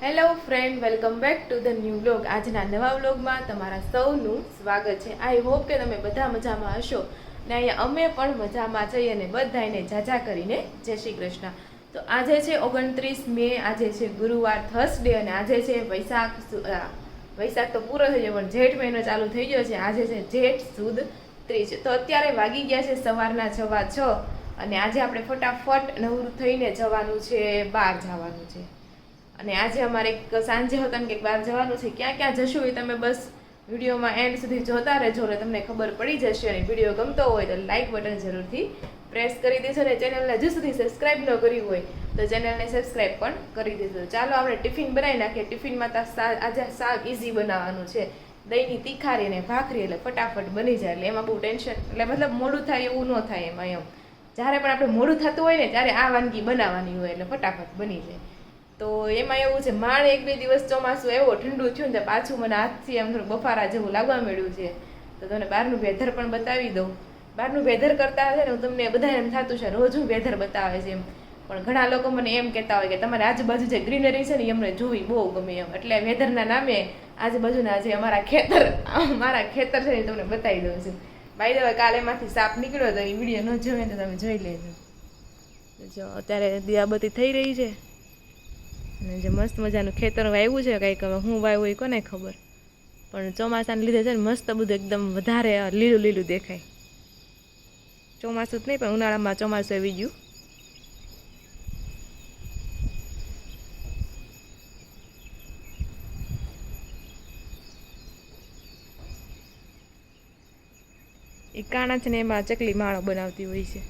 Hello friend, welcome back to the new vlog. આજના નવા વ્લોગમાં તમારા સૌનું સ્વાગત છે. આઈ હોપ કે તમે બધા મજામાં હશો ને અહીંયા અમે પણ મજામાં છીએ અને બધાને જાજા કરીને જય શ્રી કૃષ્ણ. તો આજે છે 29 મે, આજે છે ગુરુવાર થર્સડે અને આજે છે વૈશાખ તો પૂરો થઈ ગયો પણ જેઠ મહિનો ચાલુ થઈ ગયો છે. આજે છે જેઠ સુદ ત્રીજ. તો અત્યારે વાગી ગયા છે સવારના 6:15 અને આજે આપણે ફટાફટ નવરું થઈને જવાનું છે, બહાર જવાનું છે. અને આજે અમારે એક સાંજે હતા ને કે બહાર જવાનું છે. ક્યાં ક્યાં જશું એ તમે બસ વિડીયોમાં એન્ડ સુધી જોતા રહેજો એટલે તમને ખબર પડી જશે. અને વિડીયો ગમતો હોય તો લાઇક બટન જરૂરથી પ્રેસ કરી દેજો અને ચેનલને હજુ સુધી સબસ્ક્રાઇબ ન કરી હોય તો ચેનલને સબસ્ક્રાઇબ પણ કરી દેજો. ચાલો આપણે ટિફિન બનાવી નાખીએ. ટિફિનમાં તો આજે શાક ઇઝી બનાવવાનું છે, દહીંની તીખારી અને ભાખરી, એટલે ફટાફટ બની જાય. એટલે એમાં બહુ ટેન્શન, એટલે મતલબ મોડું થાય એવું ન થાય એમાં. એમ જ્યારે પણ આપણે મોડું થતું હોય ને ત્યારે આ વાનગી બનાવવાની હોય એટલે ફટાફટ બની જાય. તો એમાં એવું છે, માંડ 1-2 દિવસ ચોમાસું એવો ઠંડુ થયું ને પાછું મને હાથથી આમ થોડું બફારા જેવું લાગવા મળ્યું છે. તો તમને બહારનું વેધર પણ બતાવી દઉં. બહારનું વેધર કરતા છે ને હું તમને બધા એમ થતું છે રોજ હું વેધર બતાવે છે એમ, પણ ઘણા લોકો મને એમ કહેતા હોય કે તમારે આજુબાજુ જે ગ્રીનરી છે ને અમને જોવી બહુ ગમે એમ. એટલે વેધરના નામે આજુબાજુના જે મારા ખેતર છે ને તમને બતાવી દઉં છું. બાય ધ વે કાલે એમાંથી સાપ નીકળ્યો તો એ વિડીયો ન જોવે તો તમે જોઈ લેજો. જો અત્યારે દિયાબત્તી થઈ રહી છે અને જે મસ્ત મજાનું ખેતર વાવ્યું છે, કંઈક હવે હું વાવ્યું એ કોને ખબર, પણ ચોમાસાને લીધે છે ને મસ્ત બધું એકદમ વધારે લીલું લીલું દેખાય. ચોમાસું જ નહીં પણ ઉનાળામાં ચોમાસું આવી ગયું. એ કાણા છે ને એમાં ચકલી માળો બનાવતી હોય છે.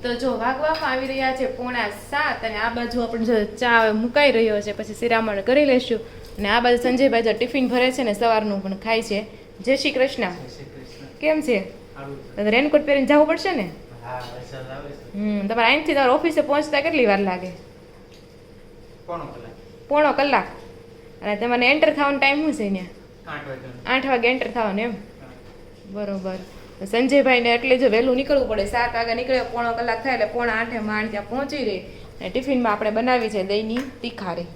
તો જો વાગવામાં આવી રહ્યા છે 6:45 અને આ બાજુ આપણે જો ચા મુકાઈ રહ્યો છે, પછી શિરામણ કરી લેશું. અને આ બાજુ સંજયભાઈ જો ટિફિન ભરે છે ને સવારનું પણ ખાય છે. જય શ્રી કૃષ્ણ. કેમ છે? રેનકોટ પહેરીને જવું પડશે ને? તમારે અહીંથી તમારા ઓફિસે પહોંચતા કેટલી વાર લાગે? પોણો કલાક. અને તમારે એન્ટર થવાનો ટાઈમ શું છે? ત્યાં 8 વાગે એન્ટર થવાનું એમ? બરોબર. સંજયભાઈને એટલે જો વહેલું નીકળવું પડે. 7 વાગે નીકળે, પોણો કલાક થાય એટલે 7:45 માંડ ત્યાં પહોંચી રહી. અને ટિફિનમાં આપણે બનાવી છે દહીંની તીખારી.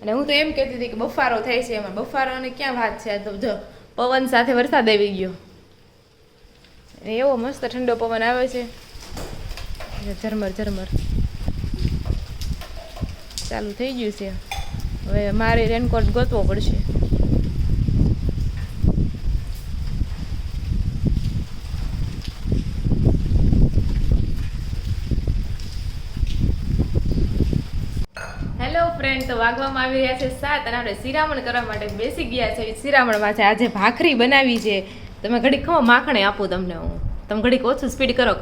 અને હું તો એમ કહેતી હતી કે બફારો થાય છે, એમાં બફારાની ક્યાં વાત છે. તો જો પવન સાથે વરસાદ આવી ગયો, એવો મસ્ત ઠંડો પવન આવે છે, ઝરમર ઝરમર ચાલુ થઈ ગયું છે. હવે મારે રેનકોટ ગોતવો પડશે. હેલો ફ્રેન્ડ, તો વાગવામાં આવી રહ્યા છે 7 અને આપણે શિરામણ કરવા માટે બેસી ગયા છે. શિરામણમાં છે આજે ભાખરી બનાવી છે. તમે ઘડીક ખમો, માખણે આપું તમને હું. તમે ઘડીક ઓછું સ્પીડ કરો.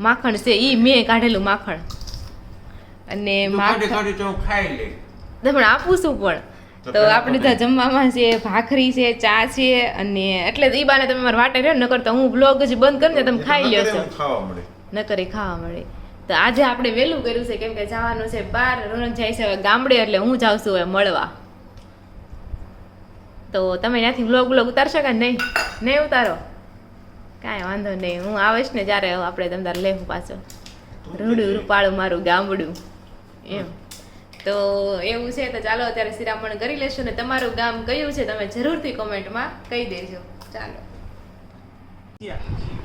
માખણ છે ઈ મેં કાઢેલું માખણ. અને તમને આપું છું પણ. તો આપણે ત્યાં જમવામાં છે ભાખરી છે, ચા છે, અને એટલે ઈ બાને તમે મારા વાટે રહ્યો ન કરતા હું બ્લોગ જ બંધ કરીને તમે ખાઈ લ્યો છો. ન કરી ખાવા મળે. તો આજે આપણે વહેલું કર્યું છે કેમ કે જવાનું છે બહાર. રોનક જાય છે હવે ગામડે, એટલે હું જાઉં છું હવે મળવા. તો તમે ત્યાંથી વ્લોગ ઉતારશો કે નહીં? નહીં ઉતારો? કાંઈ વાંધો નહીં, હું આવીશ ને જ્યારે આપણે તમે તારે લેવું પાછો. રૂડું રૂપાળું મારું ગામડું એમ. તો એવું છે. તો ચાલો અત્યારે શિરામણ કરી લેશું. ને તમારું ગામ કયું છે તમે જરૂરથી કોમેન્ટમાં કહી દેજો. ચાલો.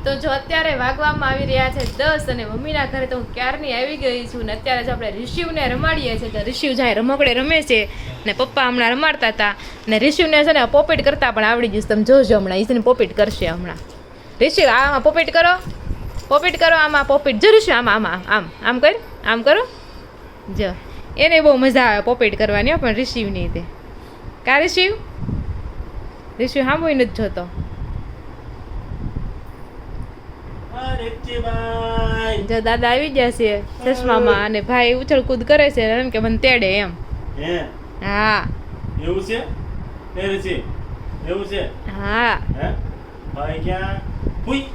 તો જો અત્યારે વાગવામાં આવી રહ્યા છે 10 અને મમ્મીના ઘરે તો હું ક્યારની આવી ગઈ છું. ને અત્યારે જો આપણે રિશિવને રમાડીએ છીએ. તો રિશિવ જાય રમકડે રમે છે ને પપ્પા હમણાં રમાડતા હતા. ને રિશિવને છે ને પોપેટ કરતા પણ આવડી ગયું. તમે જોજો હમણાં ઈ છે ને પોપેટ કરશે હમણાં. રિશિવ આમાં પોપેટ કરો, પોપેટ કરો, આમાં પોપેટ. જો રિશિવ આમાં આમ આમ આમ કર, આમ કરો. જો એને બહુ મજા આવે પોપેટ કરવાની પણ રિશિવ નહીં. તે કા રિશિવ સાંભળી નથી જોતો. જો દાદા આવી ગયા છે ચશ્મામાં અને ભાઈ ઉછળ કૂદ કરે છે એમ કે મને તેડે એમ. હા એવું છે? એવું છે? હા. ભાઈ ક્યાં? હુઈ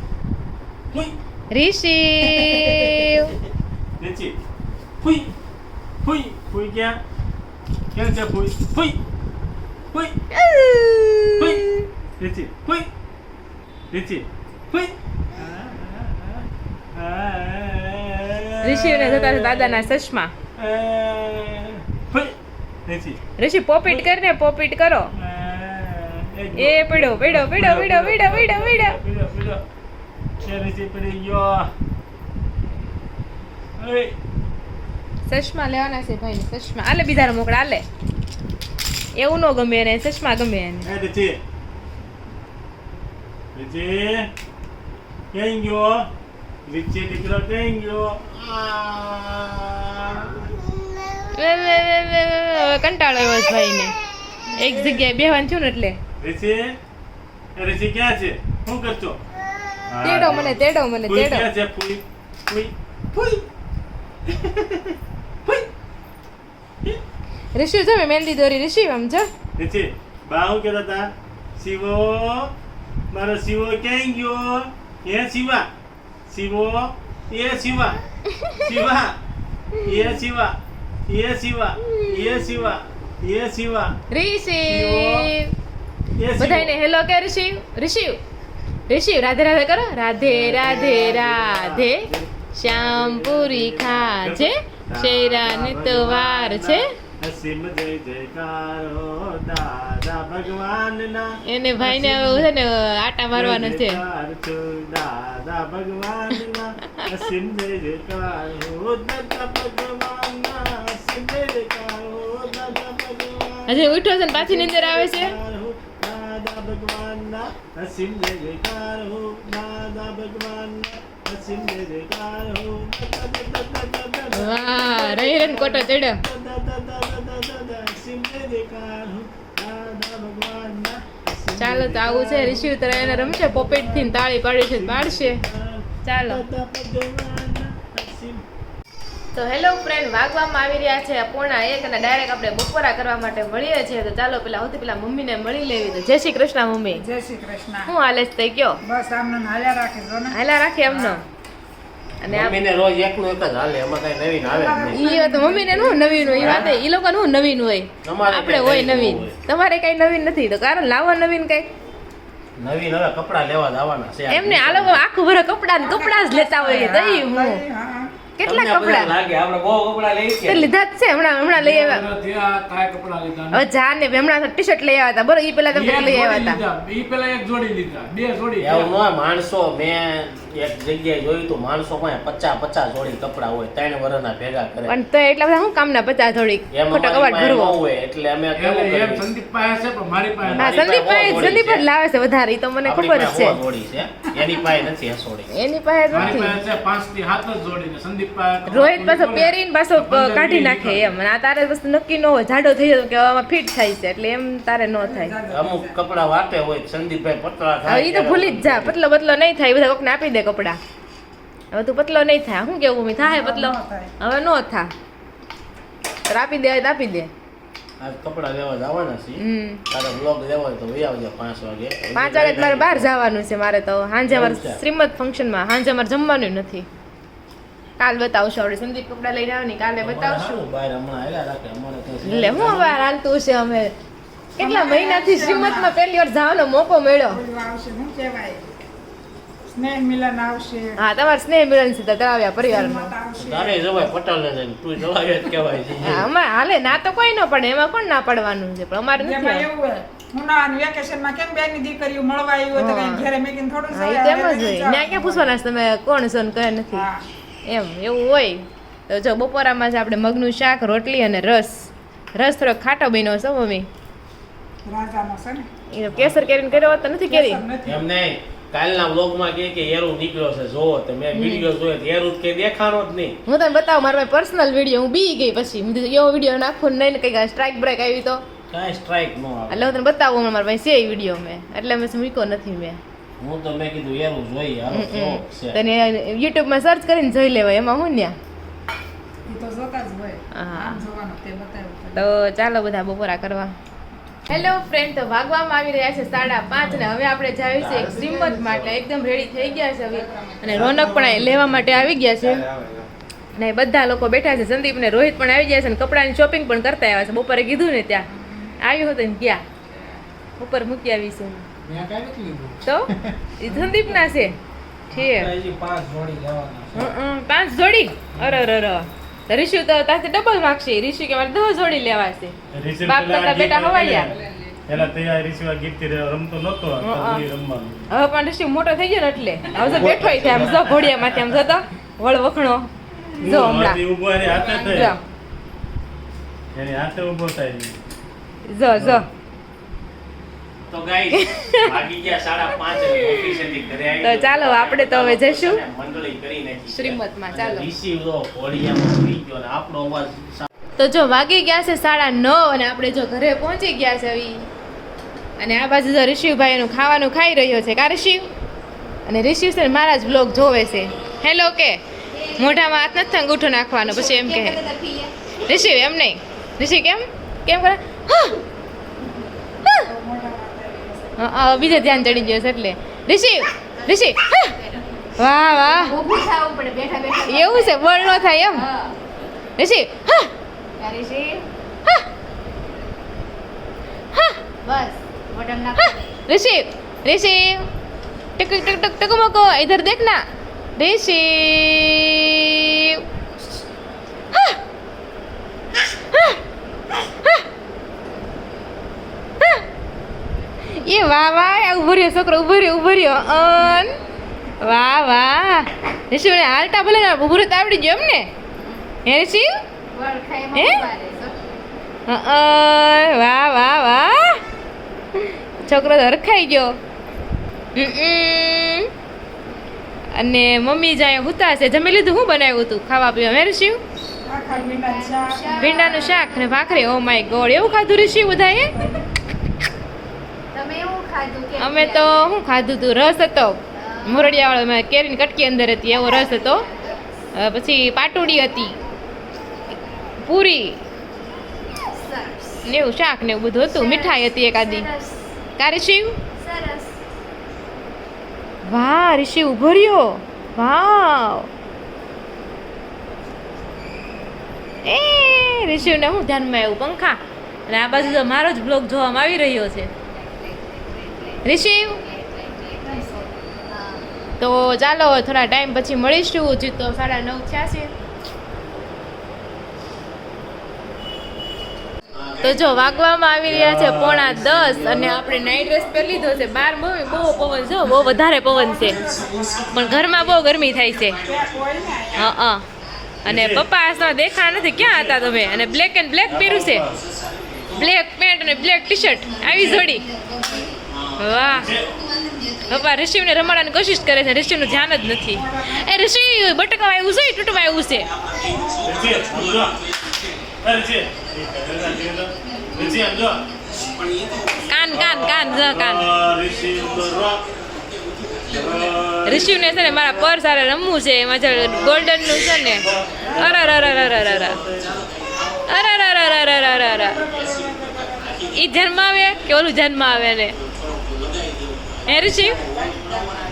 હુઈ ઋષિ ऋषि फुई फुई फुई क्या क्या क्या फुई फुई फुई फुई ऋषि फुई ऋषि फुई ઋષિને જોતા છે દાદાના ચશ્મા. ફુઈ ऋषि ઋષિ પોપીટ કરને, પોપીટ કરો. એ પડ્યો પડ્યો પડ્યો પડ્યો પડ્યો પડ્યો પડ્યો. ऋषि पड़ी गयो ચશ્મા લેવાના છે ભાઈ, ચશ્મા આલે બીજાને મોકળા આલે. એવું ન ગમે એને, ચશ્મા ગમે એને. ऋषि ऋषि ક્યાં ગયો ऋषि દીકરો ક્યાં ગયો હવે કંટાળો આવ્યો છે ભાઈને. એક જગ્યાએ બેહવાનું થયું ને એટલે ऋषि ક્યાં છે શું કરશો તેડો મને તેડો મને ફૂઈ તેડો. ક્યાં છે ફૂઈ ફૂઈ ફૂઈ ફૂઈ ઋષિ જો મેં મહેંદી દોરી. ઋષિ આમ જો. ऋषि બા હું કહેતા હતા શિવો મારો શિવો ક્યાં ગયો એ શિવા શિવો એ શિવા શિવા એ શિવા એ શિવા એ શિવા એ શિવા ઋષિ એ શિવો બધાને હેલો કે ઋષિ. ઋષિ ઋષિ રાધે રાધે કરો. રાધે રાધે રાધે શ્યામ પૂરી ખાજે શેરાને તો વાર છે. અસીમ જય જયકારો દાદા ભગવાનના એને ભાઈને હવે છે ને આટા મારવાનો છે. દાદા ભગવાનના અસીમ જય જયકારો દાદા ભગવાનના અસીમ જય જયકારો દાદા ભગવાન. હજી ઉઠ્યો છે ને પાછી નીંદર આવે છે. દાદા ભગવાનના અસીમ જય જયકારો દાદા ભગવાનના અસીમ જય જયકારો. વાહ રહી રન કોટો ચડ્યો. ચાલો તો આવું છે. ઋષિ ઉતર એને રમશે પોપેટ થી તાળી પાડી છે પાડશે. ચાલો તો હેલો ફ્રેન્ડ, વાગવામાં આવી રહ્યા છે 1:30 અને ડાયરેક્ટ આપણે બપોરા કરવા માટે મળીએ છીએ. તો ચાલો પેલા સૌથી પેલા મમ્મીને મળી લેવી. તો જય શ્રી કૃષ્ણ મમ્મી. જય શ્રી કૃષ્ણ. શું હાલે છે તે કયો? બસ આમને હાલ્યા રાખે જો ને. હાલા રાખે એમનો. અને આ મમ્મીને રોજ એકનું એક જ હાલે, એમાં કઈ નવીન આવે જ નહીં. ઈ તો મમ્મીને નું નવીન હોય, ઈ વાત ઈ લોકોને શું નવીન હોય, અમારે આપણે કઈ હોય નવીન નવીન. હોય. તમારે કઈ નવીન નથી તો કારણ લાવો નવીન કઈ. નવીન હવે કપડા લેવા જવાના છે. એમને આ લોકો આખું ભરે કપડા ને કપડા જ લેતા હોય. દઈ હું હા. કેટલા તમને બધા કપડા લાગે આપણે બહુ કપડા લઈ તે લીધા જ છે. હમણાં લઈ આવ્યા. કાંઈ કપડાં લીધા હવે જા ને હમણાં ટી શર્ટ લઈ આવ્યા હતા. બરોબર ઈ પેલા તમે એક લઈ જોડી આવ્યા હતા. લીધા. ઈ પેલા એક જોડી લીધા, બે જોડી એવું ન હોય. માણસો મેં એક જગ્યાએ જોયું તું, માણસો પાસે 50 જોડી કપડા હોય, 3 વર્ષના ભેગા કરે. પણ તો એટલા બધા શું કામના 50 થોડીક એમ ખોટો અમારી કબાટ પાસે ન ભરવો. હોય એટલે અમે કેવું એમ કરીએ? સંદીપ પાસે છે પણ મારી પાસે હા નથી. સંદીપ જ લાવે છે વધારે. ઈ તો મને આપણી ખબર જ પાસે છે. 100 જોડી છે, એની પાસે નથી હસોડી. એની પાસે મારી નથી. પાસે છે 5 થી 7 જ જોડી ને સંદીપ પાસે રોહિત પાછો થોડી પહેરીને પાછો કાઢી નાખે એમ. અને આ તારે વસ્તુ નક્કી ન હોય, જાડો થઈ જાય કે આમાં ફિટ થાય છે એટલે એમ તારે ન થાય. અમુક કપડા વાટે હોય, સંદીપભાઈ પતળા થાય. હવે ઈ તો ભૂલી જ જા. પતલો બતલો નહીં થાય. બધા કોકને આપી દે કપડા. હવે તું પતલો નહીં થાય. શું કેવું મમ્મી? થાય પતલો? હવે નો થા. તો આપી દે તો આપી દે. આજ કપડા લેવા જવાના છે. તારે વ્લોગ લેવો હોય તો વહી આવજે 5 વાગે. 5 વાગે તો મારે બહાર જવાનું છે. મારે તો સાંજે મારે શ્રીમદ ફંક્શનમાં સાંજે મારે જમવાનું નથી. કાલ બતાવશું. આપણે સંદીપ કપડા લઈને આવવાની કાલે બતાવશું. બહાર હમણાં આયલા રાખે, અમારે તો છે. એટલે હું હવે હાલતું છે. અમે કેટલા મહિનાથી શ્રીમદમાં પહેલી વાર જવાનો મોકો મળ્યો. ઓલું આવશે શું કહેવાય સ્નેહ મિલન આવશે. હા તમારે સ્નેહ મિલન છે તો તળાવ્યા પરિવારનો. મત આવશે. તારે જવાય પટેલ ને જઈને, તું જવાય જ કહેવાય છે. હા, અમારે હાલે ના તો કોઈ ન પડે. એમાં કોણ ના પડવાનું છે? પણ અમારે જેમાં નથી. એવું હોય ઉનાળાના વેકેશનમાં કેમ બેની દીકરીઓ મળવા આવી હોય તો કઈ ઘરે મેકીને થોડું હા એ તો એમ જ હોય. ત્યાં ક્યાં પૂછવાના છે તમે કોણ છો ને કઈ નથી. હા એમ એવું હોય. તો જો બપોરામાં છે આપણે મગનું શાક, રોટલી અને રસ. રસ થોડો ખાટો બન્યો છે મમ્મી. રાજાનો છે ને એ તો કેસર કેરીને કર્યો હોત તો નથી કેરી. કેસર નથી. એમ નહીં, કાલના વ્લોગમાં કે એરું નીકળ્યો છે, જોવો તો મેં વિડીયો જોયો તો એરું કે દેખાણો જ નહીં. હું તને બતાવું મારો પર્સનલ વિડીયો. હું બી ગઈ પછી મેં કીધું એવો વિડીયો નાખો નહીં ને કઈ સ્ટ્રાઇક બ્રેક આવી તો કાંઈ સ્ટ્રાઇક ન આવે. એટલે હું તને બતાવું હમણાં મારા પાસે છે વિડીયો મેં એટલે મેં મૂક્યો નથી મેં. હું તો મેં કીધું એરું જોઈએ, હાલો કેવો છે. તને યુટ્યુબમાં સર્ચ કરીને જોઈ લેવાય. એમાં હું ન્યા. ઈ તો જોતા જ હોય હા. આમ જોવાનું તે બતાવ્યું તો ચાલો બધા બપોરા કરવા. હેલો ફ્રેન્ડ, તો વાગવામાં આવી રહ્યા છે 5:30 ને હવે આપણે જાવી છે એક શ્રીમત માટે. એકદમ રેડી થઈ ગયા છે હવે, અને રોનક પણ અહીં લેવા માટે આવી ગયા છે. ને બધા લોકો બેઠા છે. સંદીપ ને રોહિત પણ આવી ગયા છે, અને કપડાની શોપિંગ પણ કરતા આવ્યા છે. બપોરે કીધું ને ત્યાં આવ્યું હતું ને ગયા ઉપર મૂકી આવીશું. તો એ સંદીપ ના છે છે 5 જોડી. અરે ઋષિ તો તાથી ડબલ માગશે. ઋષિ કે મારે 10 જોડી લેવા છે. બાપ કરતા બેટા હવાયા. એલા તૈયાર રિસીવા ગીતથી રમતો નતો રમવાનું. હવે પણ ઋષિ મોટો થઈ ગયો ને એટલે હવે તો બેઠો છે આમ જો ઘોડિયામાંથી આમ જતો વળ વખણો જો હમણાં ઊભો એની હાથે જો થાય એની હાથે ઊભો થાય જો તો ગાઈસ વાગી ગયા 5:30 ઓફિસેથી ઘરે આવી. તો ચાલો આપણે તો હવે જઈશું મંડળી કરી નાખી શ્રીમતમાં. ચાલો. રિસીવ તો ઘોડિયામાં સુઈ ગયો ને આપણો અવાજ તો જો વાગી ગયા છે 9:30 અને આપણે જો ઘરે પહોંચી ગયા છે હવે. અને આ બાજુ જો ઋષિભાઈ એનું ખાવાનું ખાઈ રહ્યો છે. કા ઋષિ? અને ઋષિ છે ને મારા જ બ્લોગ જોવે છે. હેલો કે મોઢામાં હાથ નથી અંગૂઠો નાખવાનો પછી એમ કહે ઋષિ. એમ નહીં ઋષિ કેમ કેમ કરે બીજે ધ્યાન ચડી ગયો છે એટલે ઋષિ વાહ વાહ એવું છે બળ ન થાય એમ ઋષિ ऋषि टक टक टक टक मको इधर देखना ऋषि ये वाह वाह उभो રહ્યો છોકરો ઉભો રહ્યો અન વાહ વાહ ઋષિ ને હાલતા ભલે ને ઉભો રહેતા આવડી ગયો એમ ને હે ઋષિ હે વાહ વાહ વાહ છોકરો તો હરખાઈ ગયો. અને મમ્મી જાય હુતા છે. જમી લીધું? શું બનાવ્યું હતું ખાવા પીવા? હે ઋષિ? ભીંડાનું શાક ને ભાખરી. ઓ માય ગોડ, એવું ખાધું ઋષિ બધાએ? અમે તો શું ખાધું હતું? રસ હતો મોરડિયા વાળો, કેરીની કટકી અંદર હતી એવો રસ હતો. પછી પાટુડી હતી, પૂરી ને એવું શાક ને એવું બધું હતું. મીઠાઈ હતી એકાદી. કા ઋષિ? વાહ ઋષિ ઉભો રહ્યો. વાવ એ ઋષિને હું ધ્યાનમાં આવ્યું પંખા. અને આ બાજુ તો મારો જ બ્લોગ જોવામાં આવી રહ્યો છે. ઋષિ તો ચાલો થોડા ટાઈમ પછી મળીશું. હજી તો 9:30 થયા છે. તો જો વાગવામાં આવી રહ્યા છે 9:45 અને આપણે નાઇટ ડ્રેસ પહેરી લીધો છે. બહાર મમ્મી બહુ પવન જો બહુ વધારે પવન છે, પણ ઘરમાં બહુ ગરમી થાય છે. હા અને પપ્પા આ દેખાણા નથી. ક્યાં હતા તમે? અને બ્લેક એન્ડ બ્લેક પહેર્યું છે, બ્લેક પેન્ટ અને બ્લેક ટી શર્ટ આવી જોડી. વાહ પપ્પા ઋષિને રમાડવાની કોશિશ કરે છે. ઋષિનું ધ્યાન જ નથી. એ ઋષિ બટકા આવ્યું છે, તૂટવા આવ્યું છે. કાન કાન કાન જ કાન. ઋષિને છે ને મારા પર સારે રમવું છે. એમાં જે ગોલ્ડન નું છે ને ઈ જન્મ આવે કે ઓલું જન્મ આવે ને? હે ઋષિ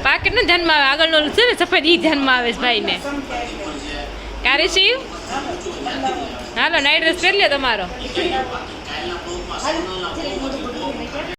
પાકેટ ને જન્મ આવે, આગળનો છે ને સફેદ ઈ જન્મ આવે છે ભાઈ ને. કા ઋષિ? હાલો નાઇટ ડ્રેસ પહેરી લ્યો તમારો.